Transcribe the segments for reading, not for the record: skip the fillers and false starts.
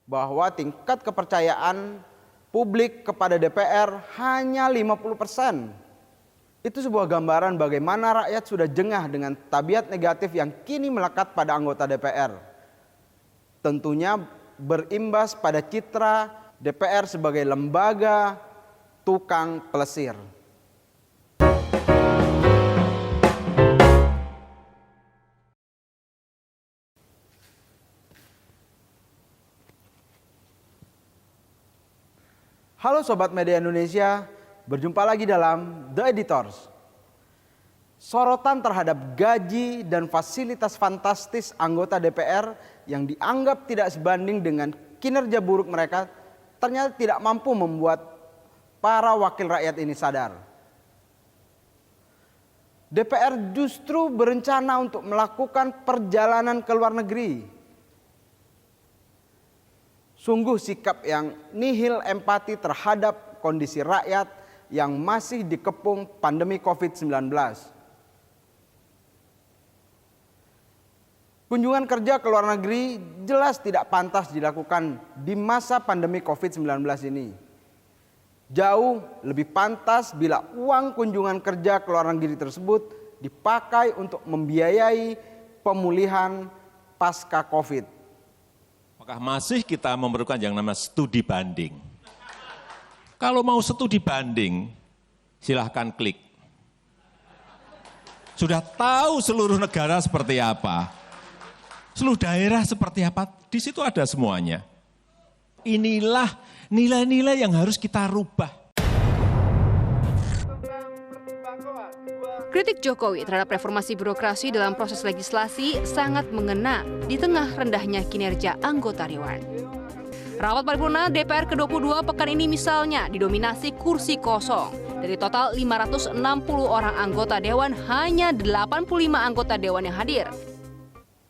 bahwa tingkat kepercayaan publik kepada DPR hanya 50%. Itu sebuah gambaran bagaimana rakyat sudah jengah dengan tabiat negatif yang kini melekat pada anggota DPR. Tentunya berimbas pada citra DPR sebagai lembaga tukang pelesir. Halo Sobat Media Indonesia, berjumpa lagi dalam The Editors. Sorotan terhadap gaji dan fasilitas fantastis anggota DPR yang dianggap tidak sebanding dengan kinerja buruk mereka ternyata tidak mampu membuat para wakil rakyat ini sadar. DPR justru berencana untuk melakukan perjalanan ke luar negeri. Sungguh sikap yang nihil empati terhadap kondisi rakyat yang masih dikepung pandemi COVID-19. Kunjungan kerja ke luar negeri jelas tidak pantas dilakukan di masa pandemi COVID-19 ini. Jauh lebih pantas bila uang kunjungan kerja ke luar negeri tersebut dipakai untuk membiayai pemulihan pasca COVID. Apakah masih kita memerlukan yang namanya studi banding? Kalau mau studi banding, silahkan klik. Sudah tahu seluruh negara seperti apa, seluruh daerah seperti apa, di situ ada semuanya. Inilah nilai-nilai yang harus kita rubah. Kritik Jokowi terhadap reformasi birokrasi dalam proses legislasi sangat mengena di tengah rendahnya kinerja anggota Dewan. Rapat paripurna DPR ke-22 pekan ini misalnya didominasi kursi kosong. Dari total 560 orang anggota Dewan, hanya 85 anggota Dewan yang hadir.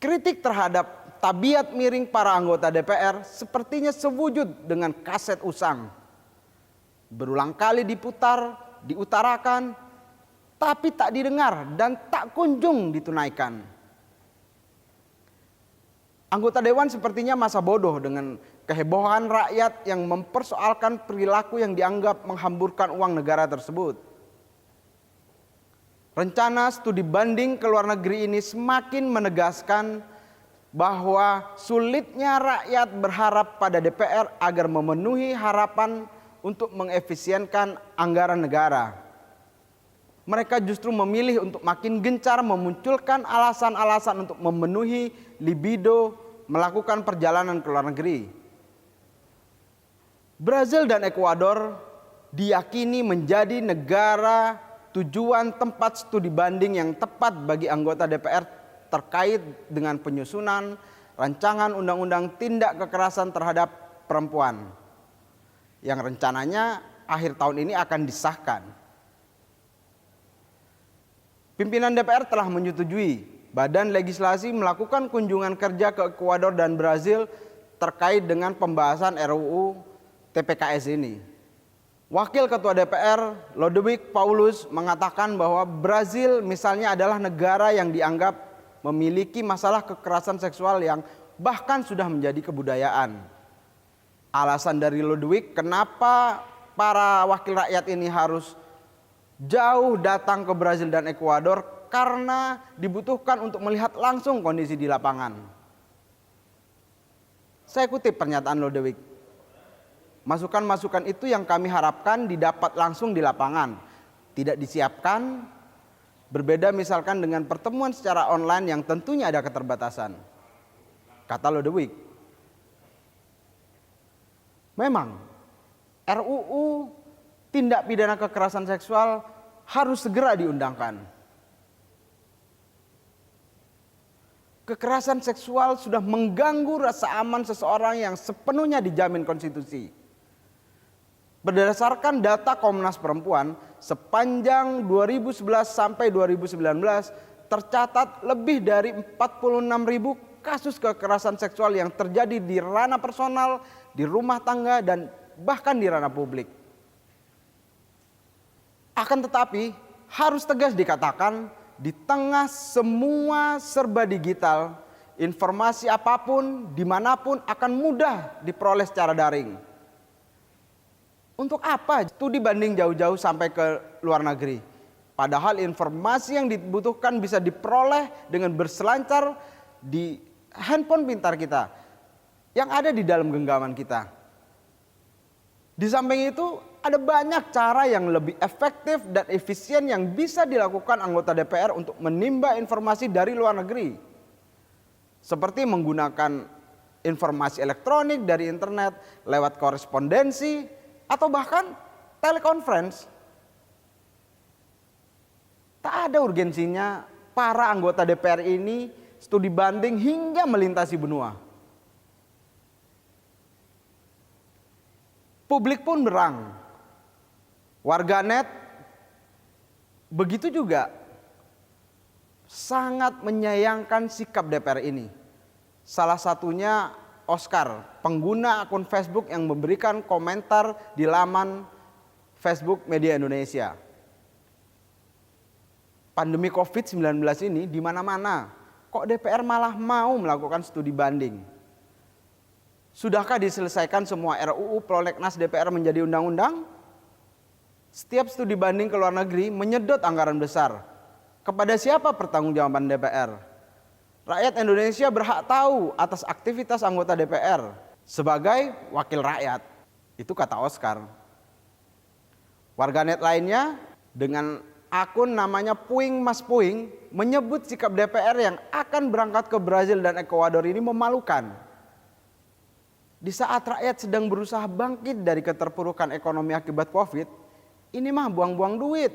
Kritik terhadap tabiat miring para anggota DPR sepertinya sewujud dengan kaset usang. Berulang kali diputar, diutarakan, tapi tak didengar dan tak kunjung ditunaikan. Anggota Dewan sepertinya masa bodoh dengan kehebohan rakyat yang mempersoalkan perilaku yang dianggap menghamburkan uang negara tersebut. Rencana studi banding ke luar negeri ini semakin menegaskan bahwa sulitnya rakyat berharap pada DPR agar memenuhi harapan untuk mengefisienkan anggaran negara. Mereka justru memilih untuk makin gencar memunculkan alasan-alasan untuk memenuhi libido melakukan perjalanan ke luar negeri. Brazil dan Ekuador diyakini menjadi negara tujuan tempat studi banding yang tepat bagi anggota DPR terkait dengan penyusunan rancangan undang-undang tindak kekerasan terhadap perempuan yang rencananya akhir tahun ini akan disahkan. Pimpinan DPR telah menyetujui Badan Legislasi melakukan kunjungan kerja ke Ekuador dan Brazil terkait dengan pembahasan RUU TPKS ini. Wakil Ketua DPR Lodewijk Paulus mengatakan bahwa Brazil misalnya adalah negara yang dianggap memiliki masalah kekerasan seksual yang bahkan sudah menjadi kebudayaan. Alasan dari Lodewijk kenapa para wakil rakyat ini harus jauh datang ke Brazil dan Ekuador karena dibutuhkan untuk melihat langsung kondisi di lapangan. Saya kutip pernyataan Lodewijk. Masukan-masukan itu yang kami harapkan didapat langsung di lapangan, tidak disiapkan, berbeda misalkan dengan pertemuan secara online yang tentunya ada keterbatasan, kata Lodewijk. Memang RUU tindak pidana kekerasan seksual harus segera diundangkan. Kekerasan seksual sudah mengganggu rasa aman seseorang yang sepenuhnya dijamin konstitusi. Berdasarkan data Komnas Perempuan, sepanjang 2011 sampai 2019 tercatat lebih dari 46.000 kasus kekerasan seksual yang terjadi di ranah personal, di rumah tangga, dan bahkan di ranah publik. Akan tetapi harus tegas dikatakan, di tengah semua serba digital, informasi apapun, dimanapun akan mudah diperoleh secara daring. Untuk apa studi banding jauh-jauh sampai ke luar negeri? Padahal informasi yang dibutuhkan bisa diperoleh dengan berselancar di handphone pintar kita yang ada di dalam genggaman kita. Di samping itu, ada banyak cara yang lebih efektif dan efisien yang bisa dilakukan anggota DPR untuk menimba informasi dari luar negeri. Seperti menggunakan informasi elektronik dari internet, lewat korespondensi, atau bahkan telekonferensi. Tak ada urgensinya para anggota DPR ini studi banding hingga melintasi benua. Publik pun berang. Warganet begitu juga sangat menyayangkan sikap DPR ini. Salah satunya Oscar, pengguna akun Facebook yang memberikan komentar di laman Facebook Media Indonesia. Pandemi COVID-19 ini di mana-mana, kok DPR malah mau melakukan studi banding? Sudahkah diselesaikan semua RUU Prolegnas DPR menjadi undang-undang? Setiap studi banding ke luar negeri menyedot anggaran besar. Kepada siapa pertanggungjawaban DPR? Rakyat Indonesia berhak tahu atas aktivitas anggota DPR sebagai wakil rakyat. Itu kata Oscar. Warganet lainnya dengan akun namanya Puing Mas Puing menyebut sikap DPR yang akan berangkat ke Brazil dan Ekuador ini memalukan. Di saat rakyat sedang berusaha bangkit dari keterpurukan ekonomi akibat COVID, ini mah buang-buang duit.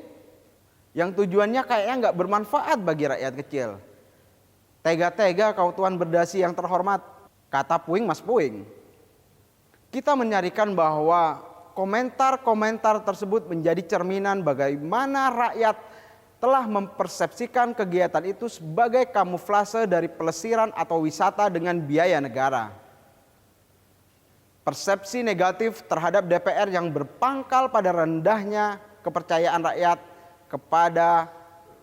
Yang tujuannya kayaknya nggak bermanfaat bagi rakyat kecil. Tega-tega kau tuan berdasi yang terhormat, kata Puing Mas Puing. Kita menyarikan bahwa komentar-komentar tersebut menjadi cerminan bagaimana rakyat telah mempersepsikan kegiatan itu sebagai kamuflase dari pelesiran atau wisata dengan biaya negara. Persepsi negatif terhadap DPR yang berpangkal pada rendahnya kepercayaan rakyat kepada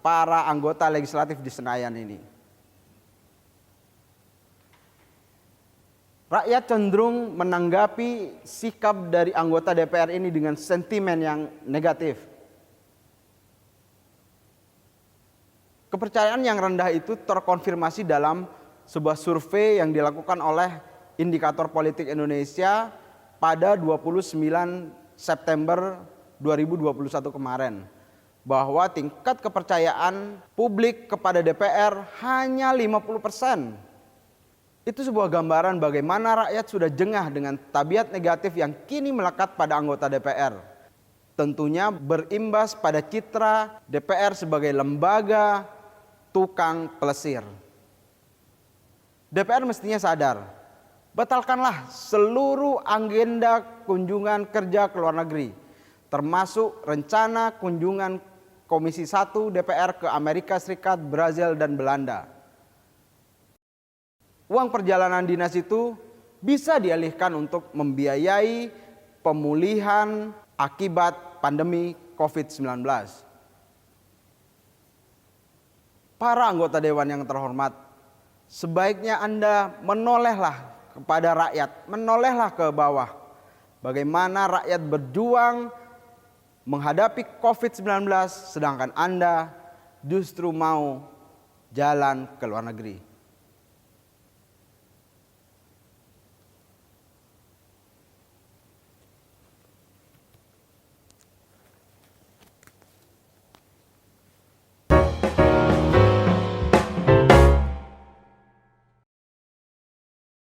para anggota legislatif di Senayan ini. Rakyat cenderung menanggapi sikap dari anggota DPR ini dengan sentimen yang negatif. Kepercayaan yang rendah itu terkonfirmasi dalam sebuah survei yang dilakukan oleh Indikator Politik Indonesia pada 29 September 2021 kemarin, bahwa tingkat kepercayaan publik kepada DPR hanya 50%. Itu sebuah gambaran bagaimana rakyat sudah jengah dengan tabiat negatif yang kini melekat pada anggota DPR. Tentunya berimbas pada citra DPR sebagai lembaga tukang pelesir. DPR mestinya sadar, batalkanlah seluruh agenda kunjungan kerja ke luar negeri, termasuk rencana kunjungan Komisi 1 DPR ke Amerika Serikat, Brazil, dan Belanda. Uang perjalanan dinas itu bisa dialihkan untuk membiayai pemulihan akibat pandemi COVID-19. Para anggota Dewan yang terhormat, sebaiknya Anda menolehlah kepada rakyat, menolehlah ke bawah. Bagaimana rakyat berjuang menghadapi COVID-19 sedangkan Anda justru mau jalan ke luar negeri.